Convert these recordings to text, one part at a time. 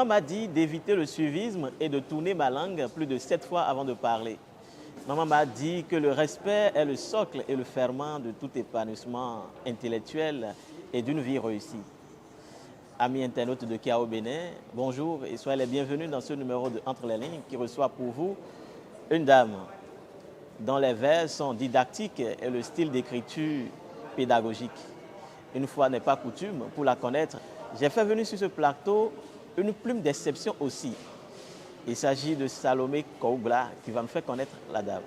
Maman m'a dit d'éviter le suivisme et de tourner ma langue plus de 7 fois avant de parler. Maman m'a dit que le respect est le socle et le ferment de tout épanouissement intellectuel et d'une vie réussie. Amis internautes de Kia au Bénin, bonjour et soyez les bienvenus dans ce numéro de Entre les lignes qui reçoit pour vous une dame dont les vers sont didactiques et le style d'écriture pédagogique. Une fois n'est pas coutume, pour la connaître, j'ai fait venir sur ce plateau une plume d'exception aussi. Il s'agit de Salomé Koubla qui va me faire connaître la dame.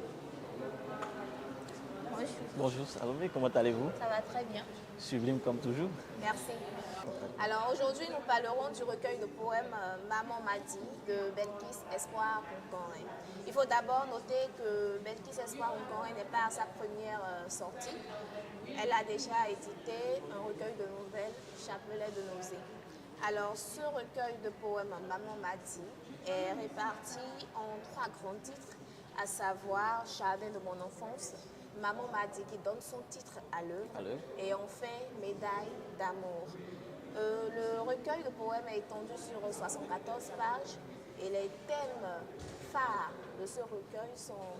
Bonjour. Bonjour Salomé, comment allez-vous? Ça va très bien. Sublime comme toujours. Merci. Alors aujourd'hui, nous parlerons du recueil de poèmes Maman m'a dit de Belkis Espoir Nkonré. Il faut d'abord noter que Belkis Espoir Nkonré n'est pas à sa première sortie. Elle a déjà édité un recueil de nouvelles, Chapelet de nausée. Alors ce recueil de poèmes Maman m'a dit est réparti en 3 grands titres, à savoir Jardin de mon enfance, Maman m'a dit qui donne son titre à l'œuvre, et enfin Médaille d'amour. Le recueil de poèmes est étendu sur 74 pages et les thèmes phares de ce recueil sont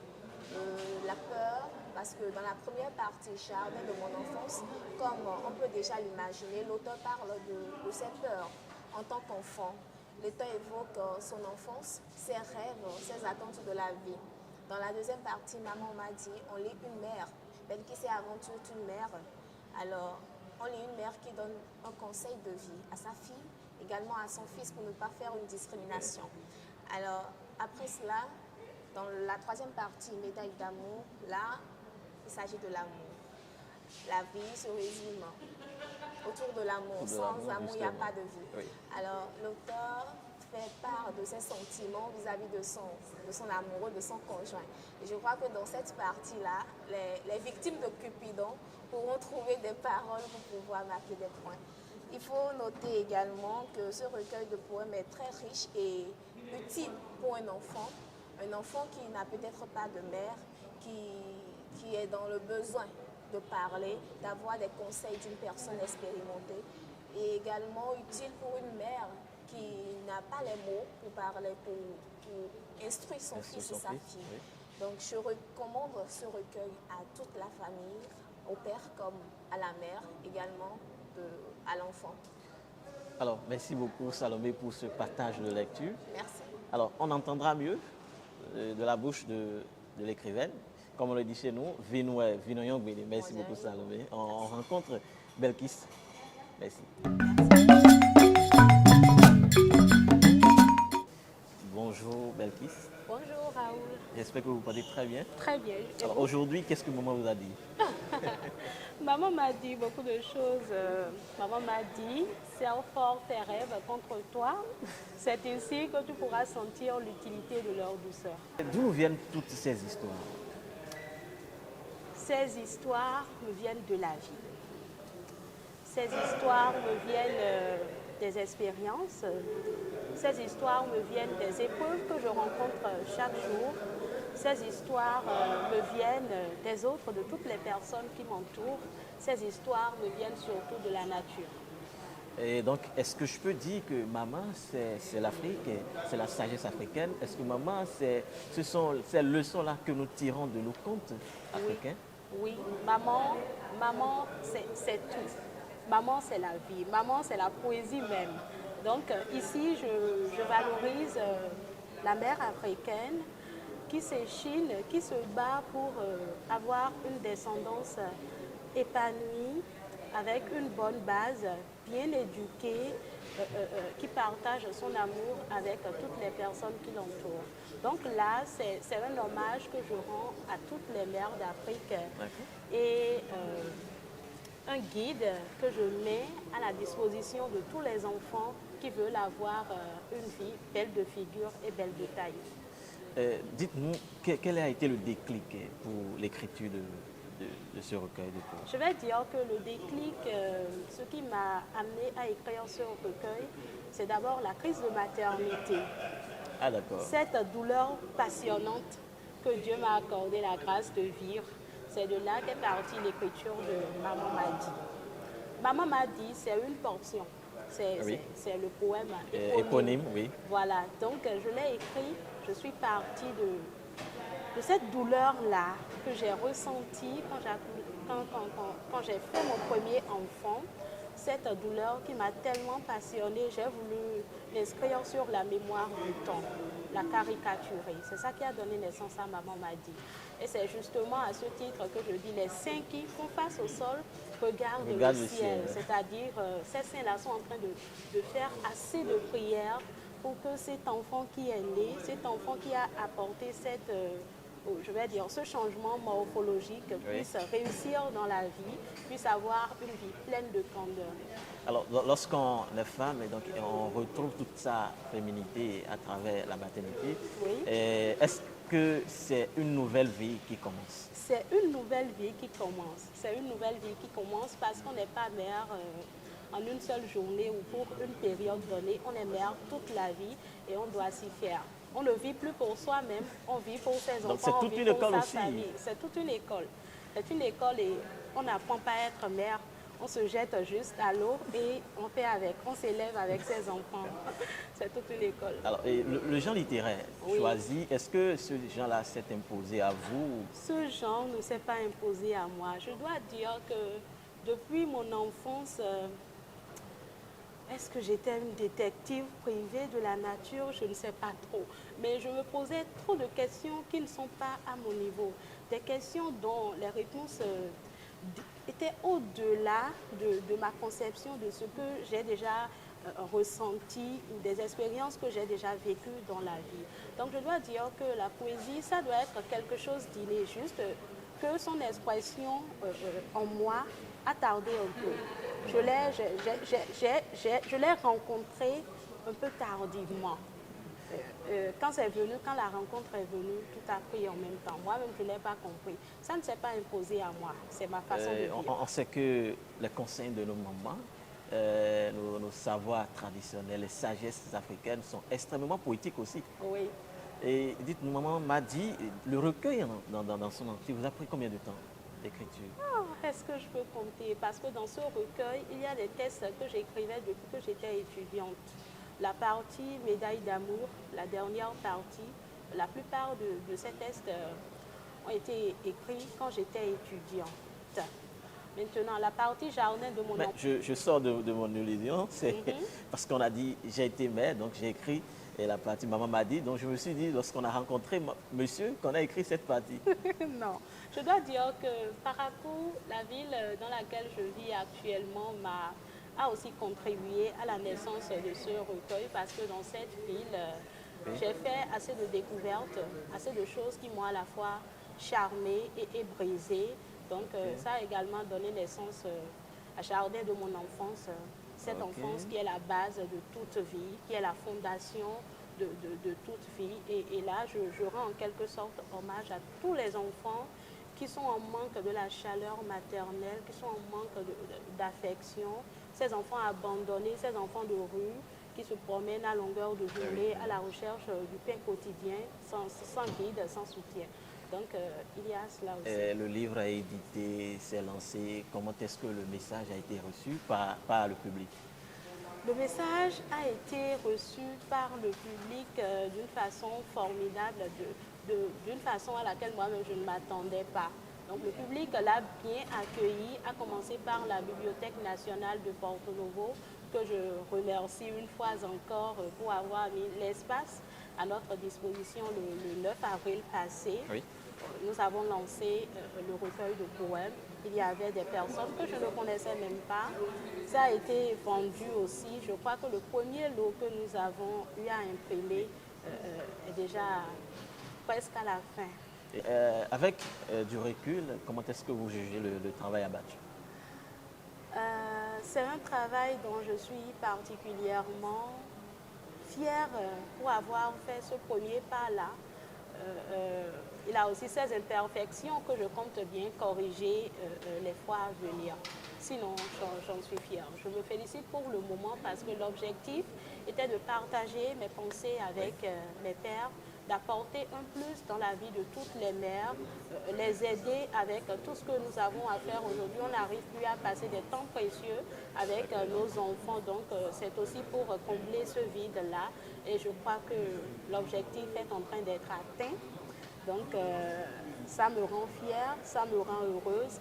la peur, parce que dans la première partie, Jardin de mon enfance, comme on peut déjà l'imaginer, l'auteur parle de ses peurs en tant qu'enfant. L'auteur évoque son enfance, ses rêves, ses attentes de la vie. Dans la deuxième partie, Maman m'a dit, on lit une mère, Belkis est avant tout une mère. Alors, on lit une mère qui donne un conseil de vie à sa fille, également à son fils pour ne pas faire une discrimination. Alors, après cela, dans la troisième partie, Médaille d'amour, là, il s'agit de l'amour. La vie se résume autour de l'amour. Sans amour, il n'y a pas de vie. Oui. Alors, l'auteur fait part de ses sentiments vis-à-vis de son amoureux, de son conjoint. Et je crois que dans cette partie-là, les victimes de Cupidon pourront trouver des paroles pour pouvoir marquer des points. Il faut noter également que ce recueil de poèmes est très riche et utile pour un enfant qui n'a peut-être pas de mère, qui est dans le besoin de parler, d'avoir des conseils d'une personne expérimentée, et également utile pour une mère qui n'a pas les mots pour parler, pour instruire son fils et sa fille. Oui. Donc je recommande ce recueil à toute la famille, au père comme à la mère, également à l'enfant. Alors, merci beaucoup Salomé pour ce partage de lecture. Merci. Alors, on entendra mieux de la bouche de l'écrivaine. Comme on le dit chez nous, Vinoué, Vinoyong Bini. Merci beaucoup Salomé. On rencontre Belkis. Merci. Bonjour Belkis. Bonjour Raoul. J'espère que vous parlez très bien. Très bien. Alors aujourd'hui, qu'est-ce que maman vous a dit? Maman m'a dit beaucoup de choses. Maman m'a dit, serre fort tes rêves contre toi. C'est ainsi que tu pourras sentir l'utilité de leur douceur. D'où viennent toutes ces histoires? Ces histoires me viennent de la vie. Ces histoires me viennent des expériences. Ces histoires me viennent des épreuves que je rencontre chaque jour. Ces histoires me viennent des autres, de toutes les personnes qui m'entourent. Ces histoires me viennent surtout de la nature. Et donc, est-ce que je peux dire que maman, c'est l'Afrique, c'est la sagesse africaine? Est-ce que maman, ce sont ces leçons-là que nous tirons de nos contes africains? Oui, maman c'est tout. Maman, c'est la vie. Maman, c'est la poésie même. Donc ici, je valorise la mère africaine qui s'échine, qui se bat pour avoir une descendance épanouie, avec une bonne base, bien éduquée, qui partage son amour avec toutes les personnes qui l'entourent. Donc là, c'est un hommage que je rends à toutes les mères d'Afrique et un guide que je mets à la disposition de tous les enfants qui veulent avoir une vie belle de figure et belle de taille. Dites-nous, quel a été le déclic pour l'écriture de ce recueil de poèmes? Je vais dire que le déclic, ce qui m'a amené à écrire ce recueil, c'est d'abord la crise de maternité. Ah d'accord. Cette douleur passionnante que Dieu m'a accordé la grâce de vivre, c'est de là qu'est partie l'écriture de Maman m'a dit. Maman m'a dit, c'est une portion. Oui. c'est le poème Éponyme, oui. Voilà, donc je l'ai écrit, je suis partie de cette douleur-là que j'ai ressentie quand j'ai fait mon premier enfant. Cette douleur qui m'a tellement passionnée, j'ai voulu l'inscrire sur la mémoire du temps, la caricaturer. C'est ça qui a donné naissance à Maman m'a dit. Et c'est justement à ce titre que je dis, les saints qui font face au sol regardent le ciel. C'est-à-dire, ces saints-là sont en train de faire assez de prières pour que cet enfant qui est né, cet enfant qui a apporté je vais dire, ce changement morphologique puisse réussir dans la vie, puisse avoir une vie pleine de candeur. Alors, lorsqu'on est femme, et donc on retrouve toute sa féminité à travers la maternité, Oui. Est-ce que c'est une nouvelle vie qui commence? C'est une nouvelle vie qui commence. C'est une nouvelle vie qui commence parce qu'on n'est pas mère en une seule journée ou pour une période donnée. On est mère toute la vie et on doit s'y faire. On ne vit plus pour soi-même, on vit pour ses enfants, c'est toute une école aussi. Famille. C'est toute une école. C'est une école et on n'apprend pas à être mère. On se jette juste à l'eau et on fait avec, on s'élève avec ses enfants. C'est toute une école. Alors, et le genre littéraire choisi, est-ce que ce genre-là s'est imposé à vous? Ce genre ne s'est pas imposé à moi. Je dois dire que depuis mon enfance, est-ce que j'étais une détective privée de la nature? Je ne sais pas trop. Mais je me posais trop de questions qui ne sont pas à mon niveau. Des questions dont les réponses étaient au-delà de ma conception de ce que j'ai déjà ressenti ou des expériences que j'ai déjà vécues dans la vie. Donc je dois dire que la poésie, ça doit être quelque chose d'inné, juste que son expression en moi a tardé un peu. Je l'ai rencontré un peu tardivement. Quand c'est venu, quand la rencontre est venue, tout a pris en même temps. Moi-même, je ne l'ai pas compris. Ça ne s'est pas imposé à moi. C'est ma façon de vivre. On sait que les conseils de nos mamans, nos savoirs traditionnels, les sagesses africaines sont extrêmement poétiques aussi. Oui. Et dites, maman m'a dit, le recueil dans son entier vous a pris combien de temps d'écriture? Est-ce que je peux compter? Parce que dans ce recueil, il y a des textes que j'écrivais depuis que j'étais étudiante. La partie médaille d'amour, la dernière partie, la plupart de ces textes ont été écrits quand j'étais étudiante. Maintenant, la partie jardin de mon enfant. Je sors de mon illusion, c'est parce qu'on a dit j'ai été mère, donc j'ai écrit et la partie maman m'a dit, donc je me suis dit lorsqu'on a rencontré monsieur qu'on a écrit cette partie. Non, je dois dire que Parakou, la ville dans laquelle je vis actuellement, a aussi contribué à la naissance de ce recueil parce que dans cette ville, j'ai fait assez de découvertes, assez de choses qui m'ont à la fois charmée et brisée. Donc ça a également donné naissance à Jardin de mon enfance, cette enfance qui est la base de toute vie, qui est la fondation de toute vie. Et là, je rends en quelque sorte hommage à tous les enfants qui sont en manque de la chaleur maternelle, qui sont en manque d'affection, ces enfants abandonnés, ces enfants de rue qui se promènent à longueur de journée à la recherche du pain quotidien, sans guide, sans soutien. Donc, il y a cela aussi. Le livre a édité, s'est lancé. Comment est-ce que le message a été reçu par le public? Le message a été reçu par le public d'une façon formidable, d'une façon à laquelle moi-même je ne m'attendais pas. Donc le public l'a bien accueilli, à commencer par la Bibliothèque nationale de Porto Novo, que je remercie une fois encore pour avoir mis l'espace à notre disposition le 9 avril passé. Oui. Nous avons lancé le recueil de poèmes. Il y avait des personnes que je ne connaissais même pas. Ça a été vendu aussi. Je crois que le premier lot que nous avons eu à imprimer est déjà presque à la fin. Avec du recul, comment est-ce que vous jugez le travail abattu? C'est un travail dont je suis particulièrement fière pour avoir fait ce premier pas-là. Il a aussi ses imperfections que je compte bien corriger les fois à venir. Sinon, j'en suis fière. Je me félicite pour le moment parce que l'objectif était de partager mes pensées avec mes pairs, d'apporter un plus dans la vie de toutes les mères, les aider avec tout ce que nous avons à faire aujourd'hui. On n'arrive plus à passer des temps précieux avec nos enfants, donc c'est aussi pour combler ce vide-là. Et je crois que l'objectif est en train d'être atteint. Donc ça me rend fière, ça me rend heureuse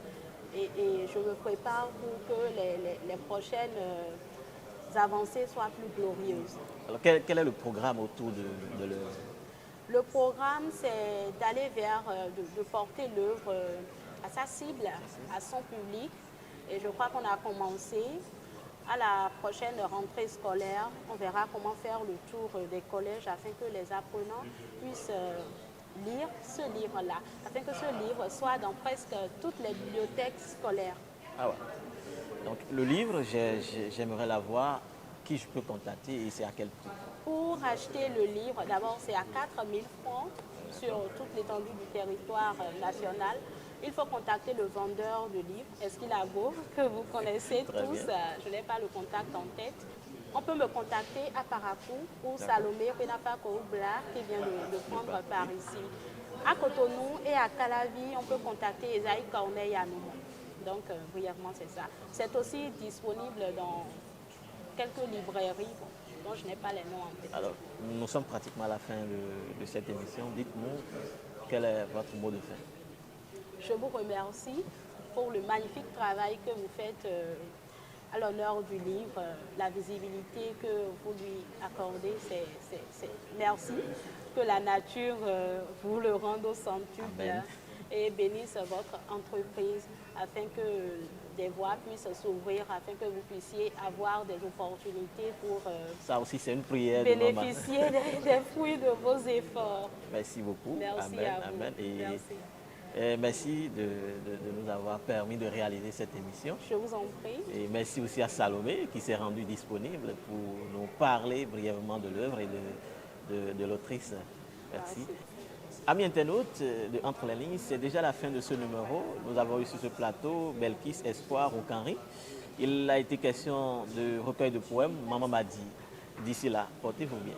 et je me prépare pour que les prochaines avancées soient plus glorieuses. Alors, quel est le programme autour de l'œuvre? Le programme, c'est d'aller vers, de porter l'œuvre à sa cible, à son public. Et je crois qu'on a commencé. À la prochaine rentrée scolaire, on verra comment faire le tour des collèges afin que les apprenants puissent lire ce livre-là, afin que ce livre soit dans presque toutes les bibliothèques scolaires. Ah ouais. Donc le livre, j'aimerais l'avoir. Qui je peux contacter et c'est à quel prix? Pour acheter le livre, d'abord c'est à 4 000 francs sur toute l'étendue du territoire national. Il faut contacter le vendeur de livres, Esquila Beau, que vous connaissez tous. Je n'ai pas le contact en tête. On peut me contacter à Parakou ou Salomé Renapa-Koubla qui vient de prendre par ici. À Cotonou et à Calavi, on peut contacter Esaïe Corneille à Noumon. Donc brièvement c'est ça. C'est aussi disponible dans quelques librairies dont je n'ai pas les noms en tête. Alors, nous sommes pratiquement à la fin de cette émission. Dites-nous, quel est votre mot de fin? Je vous remercie pour le magnifique travail que vous faites à l'honneur du livre, la visibilité que vous lui accordez. Merci. Que la nature vous le rende au centuple. Amen. Et bénisse votre entreprise afin que des voies puissent s'ouvrir, afin que vous puissiez avoir des opportunités pour ça aussi, c'est une prière bénéficier des fruits de vos efforts. Merci beaucoup. Merci Amen. à vous. Amen. Et merci. Merci de nous avoir permis de réaliser cette émission. Je vous en prie. Et merci aussi à Salomé qui s'est rendu disponible pour nous parler brièvement de l'œuvre et de l'autrice. Merci. Amis internautes de Entre les lignes, c'est déjà la fin de ce numéro. Nous avons eu sur ce plateau Belkis Espoir Okanri. Il a été question de recueil de poèmes Maman m'a dit. D'ici là, portez-vous bien.